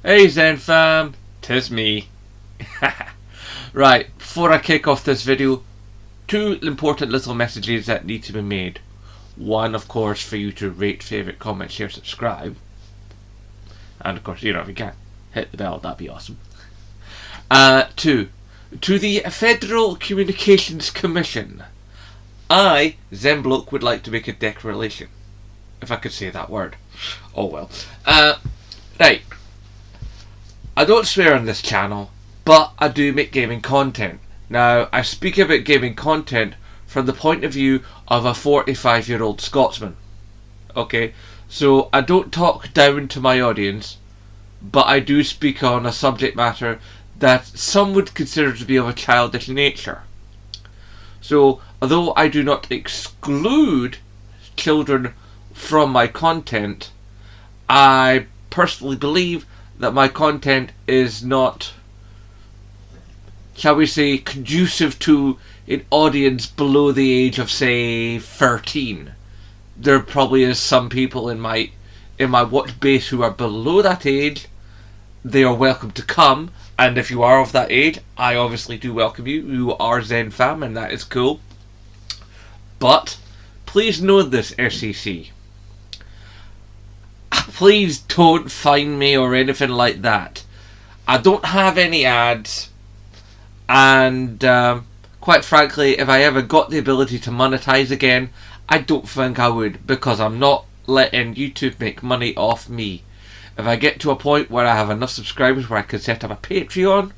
Hey Zen fam, 'tis me. Right, before I kick off this video, two important little messages that need to be made. One, of course, for you to rate, favourite, comment, share, subscribe. And of course, if you can, hit the bell, that'd be awesome. Two, to the Federal Communications Commission, I, Zenbloke, would like to make a declaration. If I could say that word. Oh well. Right. I don't swear on this channel, but I do make gaming content. Now, I speak about gaming content from the point of view of a 45-year-old Scotsman. Okay? So, I don't talk down to my audience, but I do speak on a subject matter that some would consider to be of a childish nature. So, although I do not exclude children from my content, I personally believe that my content is not, shall we say, conducive to an audience below the age of, say, 13. There probably is some people in my watch base who are below that age. They are welcome to come, and if you are of that age, I obviously do welcome you. You are Zen fam, and that is cool. But please know this, SEC. Please don't find me or anything like that. I don't have any ads, and quite frankly, if I ever got the ability to monetize again, I don't think I would, because I'm not letting YouTube make money off me. If I get to a point where I have enough subscribers where I can set up a Patreon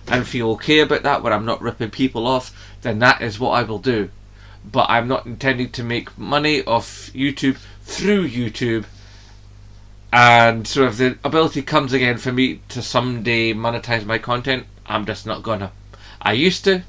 and feel okay about that, where I'm not ripping people off, then that is what I will do. But I'm not intending to make money off YouTube through YouTube. And so if the ability comes again for me to someday monetize my content, I'm just not gonna. I used to,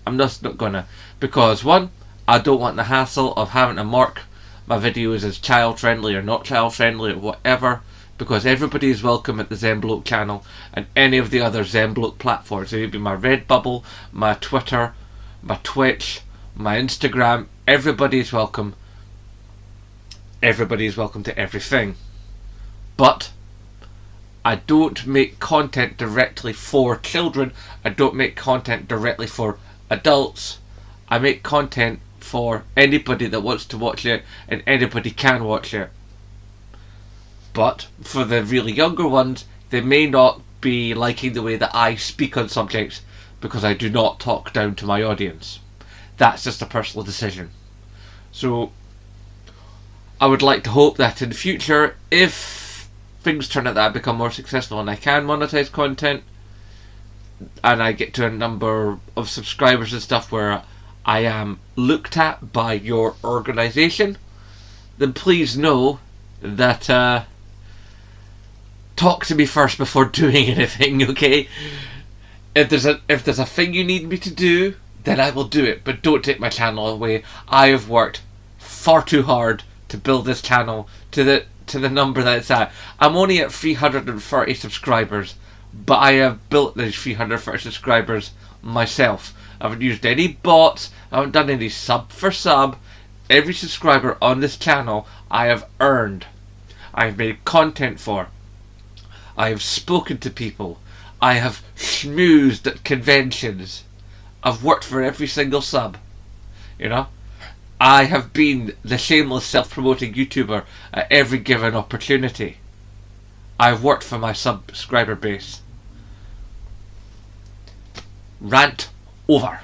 I'm just not gonna. Because one, I don't want the hassle of having to mark my videos as child friendly or not child friendly or whatever. Because everybody is welcome at the Zenbloke channel and any of the other Zenbloke platforms. It would be my Redbubble, my Twitter, my Twitch, my Instagram. Everybody is welcome. Everybody is welcome to everything. But I don't make content directly for children. I don't make content directly for adults. I make content for anybody that wants to watch it, and anybody can watch it. But for the really younger ones, they may not be liking the way that I speak on subjects, because I do not talk down to my audience. That's just a personal decision. So I would like to hope that in the future, if things turn out that I become more successful and I can monetize content, and I get to a number of subscribers and stuff where I am looked at by your organization, then please know that talk to me first before doing anything, okay? If there's a thing you need me to do, then I will do it, but don't take my channel away. I have worked far too hard to build this channel to the number that it's at. I'm only at 330 subscribers, but I have built these 330 subscribers myself. I haven't used any bots, I haven't done any sub for sub. Every subscriber on this channel I have earned. I have made content for. I have spoken to people. I have schmoozed at conventions. I've worked for every single sub. I have been the shameless self-promoting YouTuber at every given opportunity. I've worked for my subscriber base. Rant over.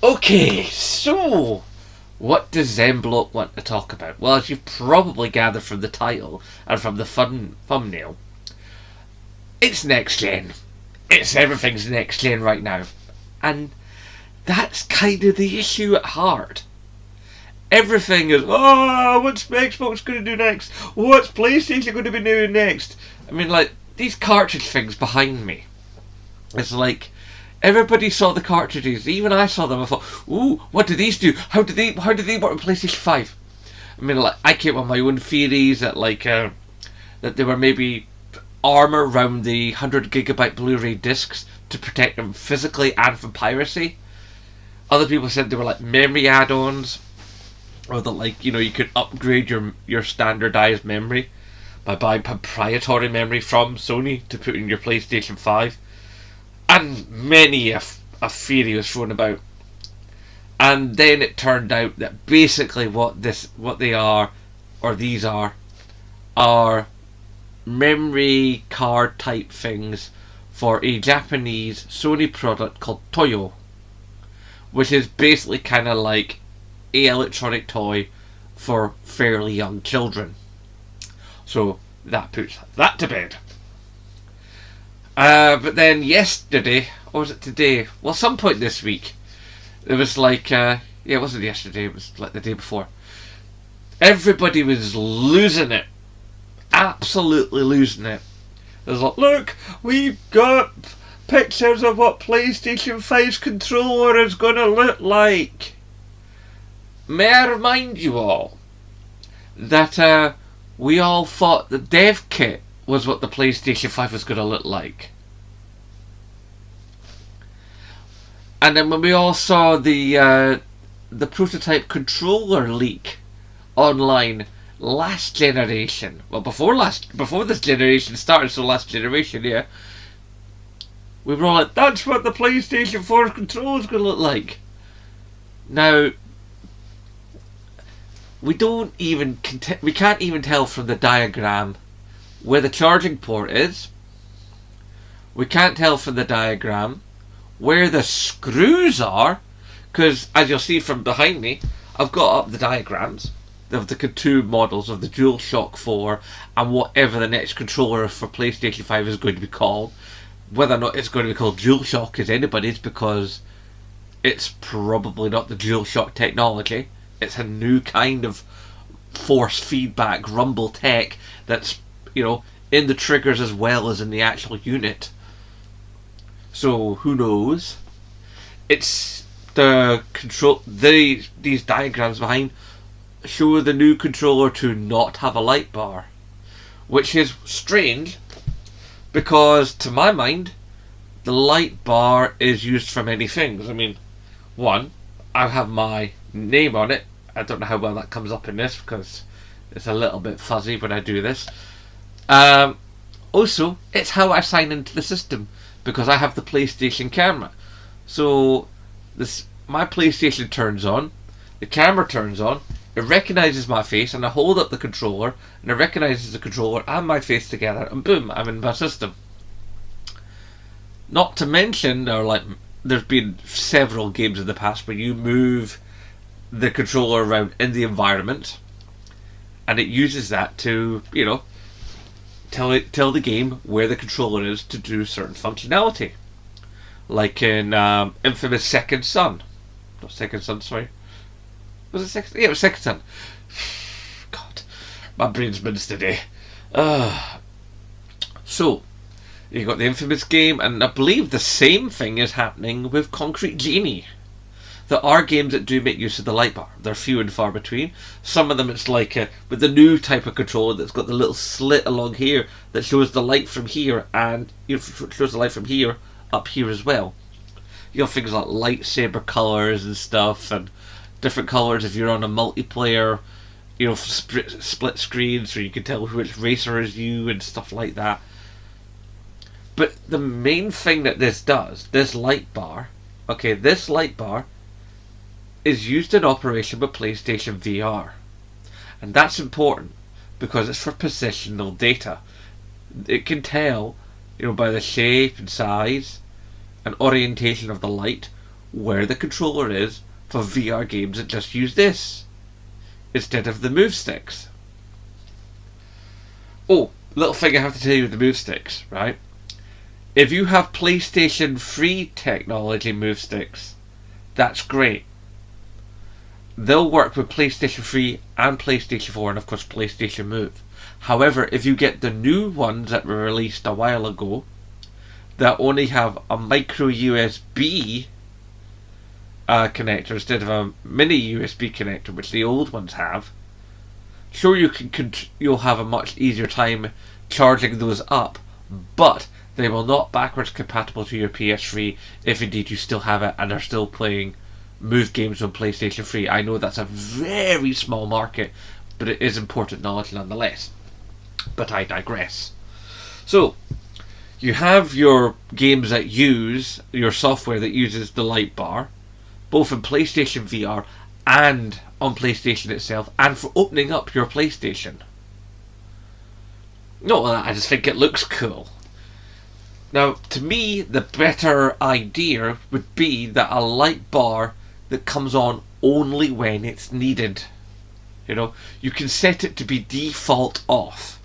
Okay, so what does Zenbloke want to talk about? Well, as you've probably gathered from the title and from the thumbnail, it's next gen. Everything's next gen right now. And that's kind of the issue at heart. Everything is, what's Xbox going to do next? What's PlayStation going to be doing next? I mean, like, these cartridge things behind me. It's like, everybody saw the cartridges. Even I saw them. I thought, ooh, what do these do? How do they work with PlayStation 5? I mean, like, I came up with my own theories that, like, that they were maybe armor around the 100GB Blu-ray discs to protect them physically and from piracy. Other people said they were like memory add-ons, or that, like, you could upgrade your standardized memory. by buying proprietary memory from Sony to put in your PlayStation 5. And many a theory was thrown about. And then it turned out that basically what they are, or these are memory card type things for a Japanese Sony product called Toyo, which is basically kind of like a electronic toy for fairly young children. So that puts that to bed. But then yesterday, or was it today? Well, some point this week, it was like, it wasn't yesterday, it was like the day before. Everybody was losing it. Absolutely losing it. It was like, look, we've got pictures of what PlayStation 5's controller is going to look like. May I remind you all that we all thought the dev kit was what the PlayStation 5 was going to look like. And then when we all saw the prototype controller leak online last generation, well before this generation started, so last generation, yeah, we were all like, that's what the PlayStation 4 controller is going to look like. Now, we can't even tell from the diagram where the charging port is. We can't tell from the diagram where the screws are, because as you'll see from behind me, I've got up the diagrams of the two models of the DualShock 4 and whatever the next controller for PlayStation 5 is going to be called. Whether or not it's going to be called DualShock is anybody's, because it's probably not the DualShock technology. It's a new kind of force feedback rumble tech that's, in the triggers as well as in the actual unit. So who knows? It's the control. These diagrams behind show the new controller to not have a light bar, which is strange, because to my mind, the light bar is used for many things. I mean, one, I have my name on it. I don't know how well that comes up in this because it's a little bit fuzzy when I do this. Also, it's how I sign into the system, because I have the PlayStation camera. So my PlayStation turns on, the camera turns on, it recognises my face, and I hold up the controller, and it recognises the controller and my face together, and boom, I'm in my system. Not to mention, there's been several games in the past where you move the controller around in the environment, and it uses that to, tell the game where the controller is to do certain functionality. Like in infamous Second Son. Not Second Son, sorry. Was it Second? Yeah, it was Second Son. God, my brain's minced today. So, you got the infamous game, and I believe the same thing is happening with Concrete Genie. There are games that do make use of the light bar. They're few and far between. Some of them it's like with the new type of controller that's got the little slit along here that shows the light from here, and shows the light from here up here as well. You have things like lightsaber colours and stuff, and different colours if you're on a multiplayer, split screen, so you can tell which racer is you and stuff like that. But the main thing that this does, this light bar, is used in operation with PlayStation VR. And that's important because it's for positional data. It can tell, by the shape and size and orientation of the light where the controller is for VR games that just use this instead of the move sticks. Oh, little thing I have to tell you with the move sticks, right? If you have PlayStation 3 technology move sticks, that's great. They'll work with PlayStation 3 and PlayStation 4 and of course PlayStation Move. However, if you get the new ones that were released a while ago that only have a micro USB connector instead of a mini USB connector, which the old ones have, sure you'll have a much easier time charging those up, but they will not backwards compatible to your PS3 if indeed you still have it and are still playing Move games on PlayStation 3. I know that's a very small market, but it is important knowledge nonetheless. But I digress. So, you have your games that use your software that uses the light bar, both in PlayStation VR and on PlayStation itself, and for opening up your PlayStation. No, I just think it looks cool. Now, to me, the better idea would be that a light bar that comes on only when it's needed. You can set it to be default off.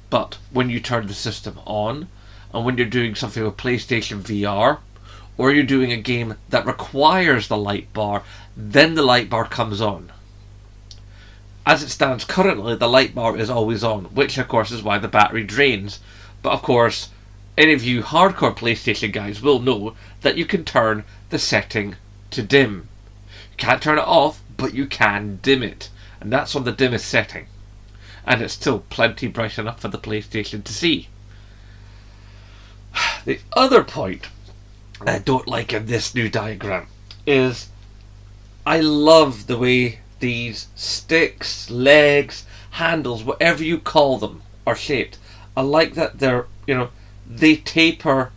But when you turn the system on, and when you're doing something with PlayStation VR, or you're doing a game that requires the light bar, then the light bar comes on. As it stands currently, the light bar is always on, which of course is why the battery drains. But of course, any of you hardcore PlayStation guys will know that you can turn the setting to dim. You can't turn it off, but you can dim it. And that's on the dimmest setting. And it's still plenty bright enough for the PlayStation to see. The other point I don't like in this new diagram is I love the way these sticks, legs, handles, whatever you call them, are shaped. I like that they taper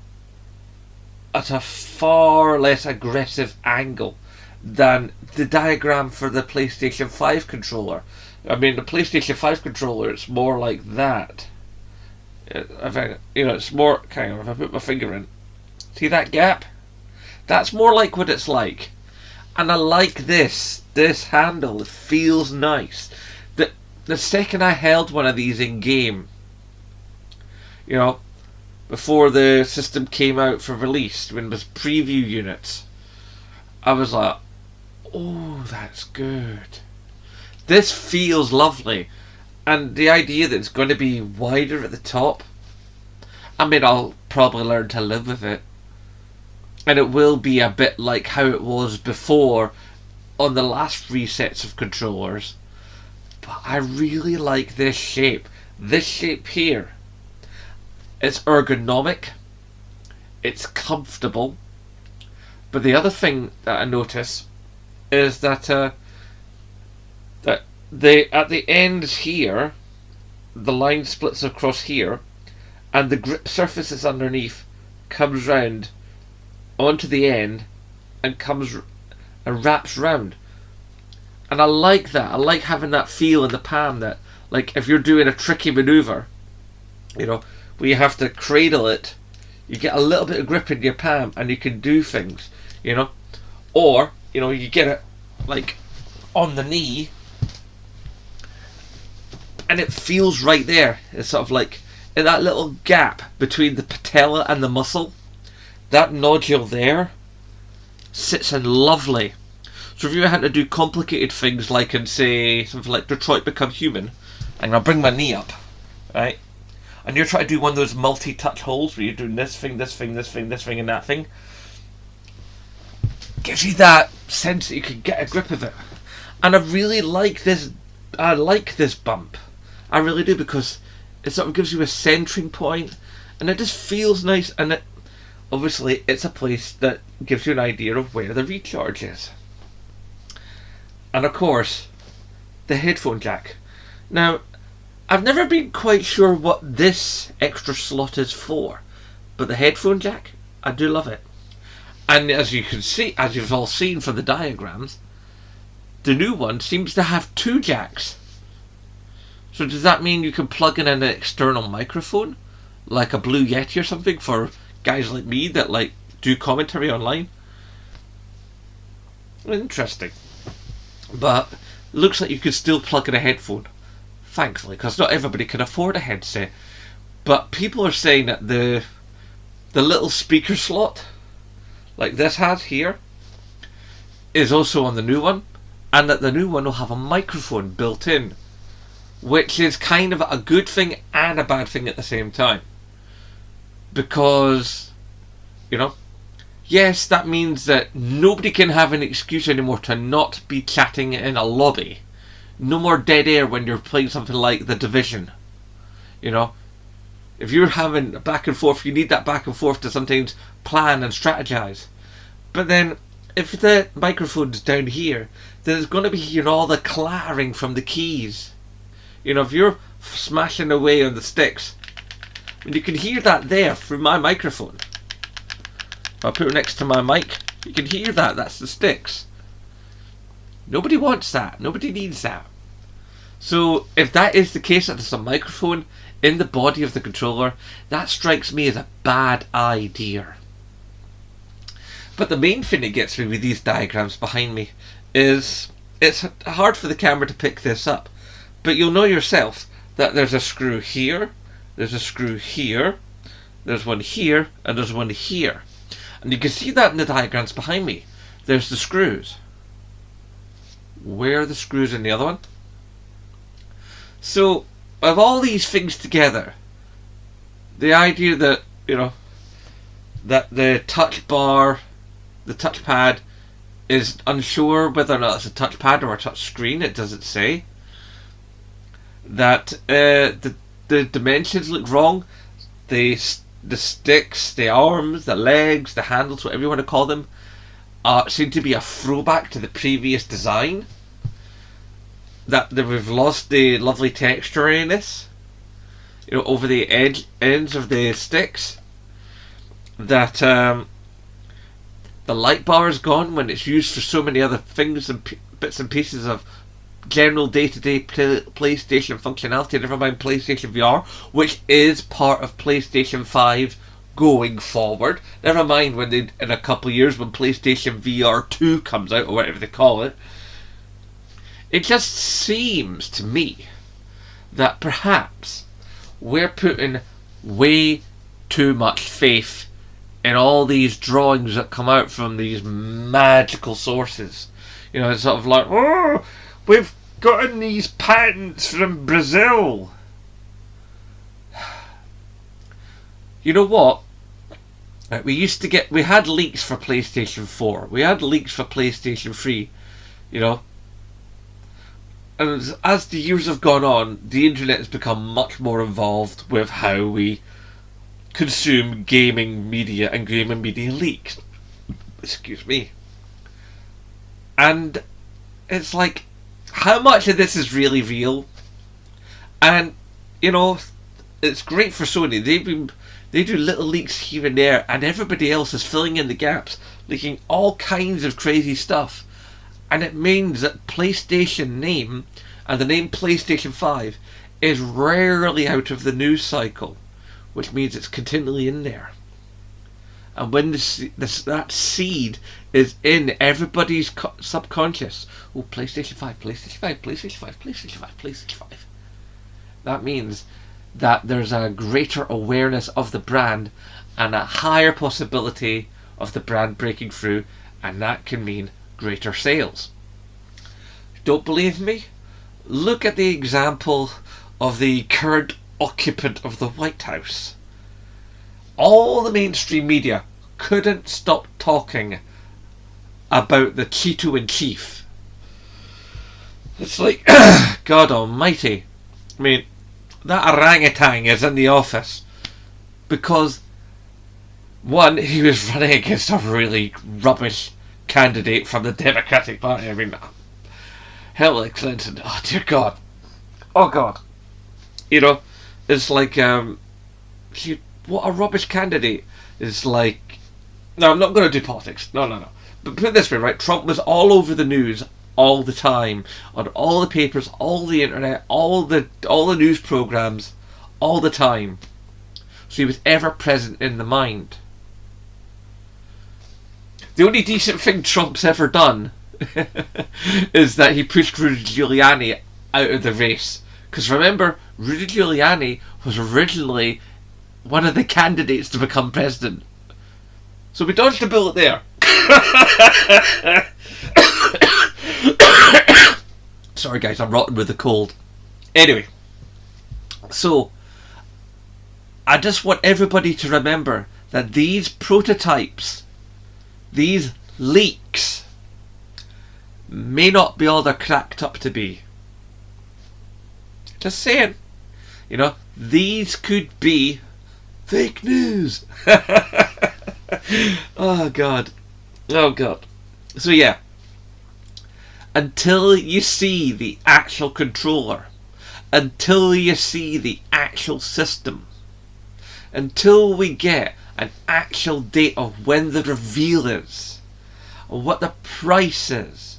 at a far less aggressive angle than the diagram for the PlayStation 5 controller. I mean, the PlayStation 5 controller, it's more like that. It's more kind of, if I put my finger in, see that gap? That's more like what it's like. And I like this handle. It feels nice. The second I held one of these in game, before the system came out for release, when it was preview units, I was like, oh, that's good. This feels lovely. And the idea that it's going to be wider at the top, I mean, I'll probably learn to live with it. And it will be a bit like how it was before on the last resets of controllers. But I really like this shape. This shape here. It's ergonomic. It's comfortable. But the other thing that I notice is that at the ends here, the line splits across here, and the grip surface is underneath comes round onto the end and comes and wraps round. And I like that. I like having that feel in the palm that, like, if you're doing a tricky maneuver, where you have to cradle it, you get a little bit of grip in your palm and you can do things, Or, you get it, like, on the knee, and it feels right there. It's sort of like in that little gap between the patella and the muscle. That nodule there sits in lovely. So if you had to do complicated things like in, say, something like Detroit Become Human, and I'll bring my knee up, right? And you're trying to do one of those multi-touch holes where you're doing this thing, this thing, this thing, this thing, and that thing. Gives you that sense that you can get a grip of it. And I really like this. I like this bump. I really do, because it sort of gives you a centering point, and it just feels nice. And obviously it's a place that gives you an idea of where the recharge is. And of course, the headphone jack. Now, I've never been quite sure what this extra slot is for, but the headphone jack, I do love it. And as you can see, as you've all seen from the diagrams, the new one seems to have 2 jacks. So does that mean you can plug in an external microphone, like a Blue Yeti or something, for guys like me that like do commentary online? Interesting. But looks like you can still plug in a headphone, thankfully, because not everybody can afford a headset. But people are saying that the little speaker slot, like this has here, is also on the new one, and that the new one will have a microphone built in, which is kind of a good thing and a bad thing at the same time. Because, yes, that means that nobody can have an excuse anymore to not be chatting in a lobby. No more dead air when you're playing something like The Division. If you're having a back and forth, you need that back and forth to sometimes plan and strategize. But then, if the microphone's down here, then there's going to be all the clattering from the keys. If you're smashing away on the sticks. And you can hear that there through my microphone. I'll put it next to my mic. You can hear that. That's the sticks. Nobody wants that. Nobody needs that. So if that is the case, that there's a microphone in the body of the controller, that strikes me as a bad idea. But the main thing that gets me with these diagrams behind me is it's hard for the camera to pick this up. But you'll know yourself that there's a screw here, there's a screw here, there's one here, and there's one here. And you can see that in the diagrams behind me. There's the screws. Where are the screws in the other one? So, of all these things together, the idea that, that the touch bar, the touchpad, is unsure whether or not it's a touchpad or a touch screen, it doesn't say. That the dimensions look wrong. The sticks, the arms, the legs, the handles, whatever you want to call them, seem to be a throwback to the previous design. That we've lost the lovely texture in this, over the ends of the sticks. That the light bar is gone when it's used for so many other things and bits and pieces of general day-to-day PlayStation functionality, never mind PlayStation VR, which is part of PlayStation 5 going forward. Never mind when in a couple of years when PlayStation VR 2 comes out, or whatever they call it. It just seems to me that perhaps we're putting way too much faith in all these drawings that come out from these magical sources. It's sort of like, oh, we've gotten these patents from Brazil. You know what? We had leaks for PlayStation 4. We had leaks for PlayStation 3. And as the years have gone on, the internet has become much more involved with how we consume gaming media and gaming media leaks. Excuse me. And it's like, how much of this is really real? And, it's great for Sony. They do little leaks here and there, and everybody else is filling in the gaps, leaking all kinds of crazy stuff. And it means that PlayStation name and the name PlayStation 5 is rarely out of the news cycle, which means it's continually in there. And when that seed is in everybody's subconscious, oh, PlayStation 5, PlayStation 5, PlayStation 5, PlayStation 5, PlayStation 5, that means that there's a greater awareness of the brand and a higher possibility of the brand breaking through, and that can mean greater sales. Don't believe me? Look at the example of the current occupant of the White House. All the mainstream media couldn't stop talking about the Cheeto-in-Chief. It's like, God almighty. I mean, that orangutan is in the office because, one, he was running against a really rubbish candidate from the Democratic Party. I mean, Hillary Clinton. Oh dear God. Oh God. It's like, what a rubbish candidate. It's like, no, I'm not going to do politics. No. But put it this way, right? Trump was all over the news all the time, on all the papers, all the internet, all the news programs, all the time. So he was ever present in the mind. The only decent thing Trump's ever done is that he pushed Rudy Giuliani out of the race. Because remember, Rudy Giuliani was originally one of the candidates to become president. So we dodged a bullet there. Sorry guys, I'm rotten with the cold. Anyway, so I just want everybody to remember that these prototypes, these leaks, may not be all they're cracked up to be. Just saying. These could be fake news. Oh God. So yeah, until you see the actual controller, until you see the actual system. Until we get an actual date of when the reveal is, on what the price is,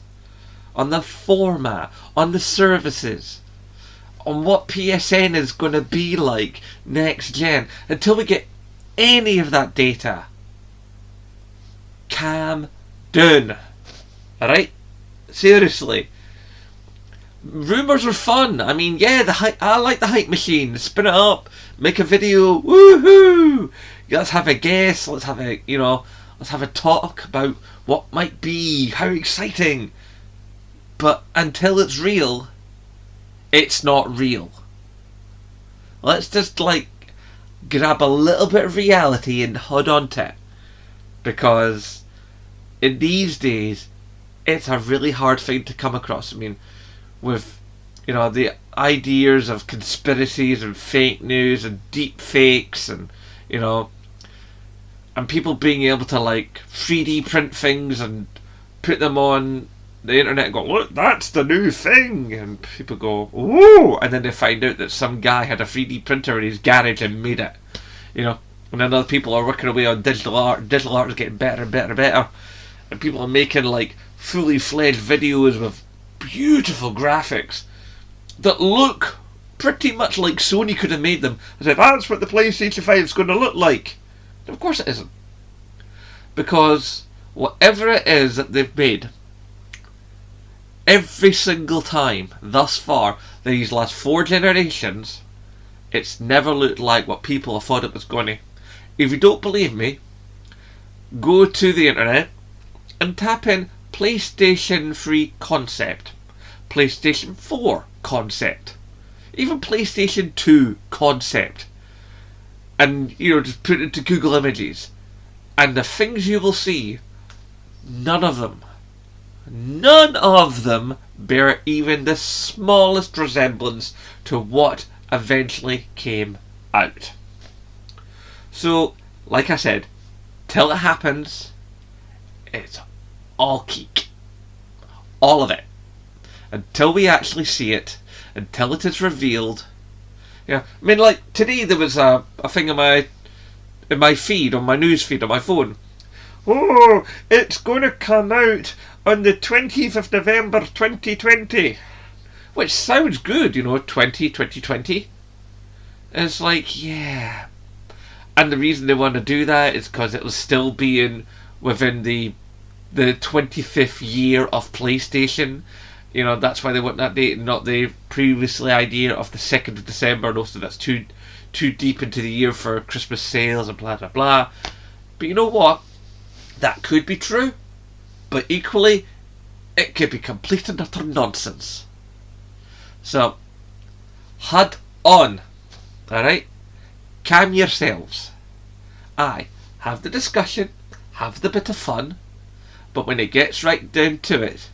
on the format, on the services, on what PSN is going to be like next gen. Until we get any of that data, calm down. Alright? Seriously. Rumours are fun. I mean, yeah, I like the hype machine. Spin it up, make a video, woohoo! Let's have a guess, let's have a talk about what might be, how exciting. But until it's real, it's not real. Let's just grab a little bit of reality and hold on to it. Because in these days, it's a really hard thing to come across. I mean, with the ideas of conspiracies and fake news and deep fakes and and people being able to 3D print things and put them on the internet and go, look, that's the new thing, and people go, ooh, and then they find out that some guy had a 3D printer in his garage and made it, and then other people are working away on digital art. Digital art is getting better and better and better, and people are making fully fledged videos with beautiful graphics that look pretty much like Sony could have made them. I said, that's what the PlayStation 5 is going to look like. And of course it isn't, because whatever it is that they've made, every single time thus far, these last 4 generations, it's never looked like what people have thought it was going to. If you don't believe me, go to the internet and tap in PlayStation 3 concept, PlayStation 4 concept, even PlayStation 2 concept, and just put it into Google Images, and the things you will see, none of them bear even the smallest resemblance to what eventually came out. So, like I said, till it happens, it's all geek. All of it. Until we actually see it, until it is revealed. Yeah, I mean, today there was a thing in my feed, on my news feed on my phone. Oh, it's going to come out on the 20th of November 2020. Which sounds good, 2020. It's yeah. And the reason they want to do that is because it will still be within the 25th year of PlayStation. That's why they want that date, not the previously idea of the 2nd of December. Also, that's too deep into the year for Christmas sales and blah blah blah. But you know what? That could be true, but equally, it could be complete and utter nonsense. So, head on, alright? Calm yourselves. Aye, have the discussion, have the bit of fun, but when it gets right down to it,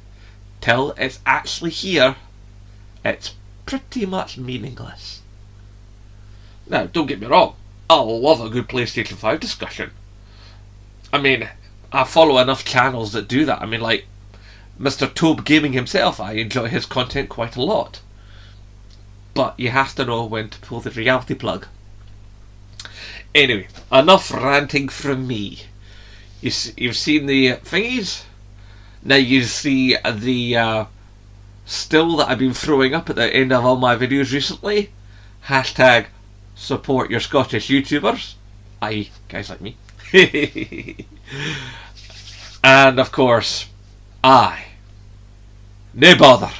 till it's actually here, it's pretty much meaningless. Now, don't get me wrong, I love a good PlayStation 5 discussion. I mean, I follow enough channels that do that. I mean, Mr. Tobe Gaming himself, I enjoy his content quite a lot. But you have to know when to pull the reality plug. Anyway, enough ranting from me. You've seen the thingies? Now you see the still that I've been throwing up at the end of all my videos recently. Hashtag support your Scottish YouTubers. I.e. guys like me. And of course, no bother.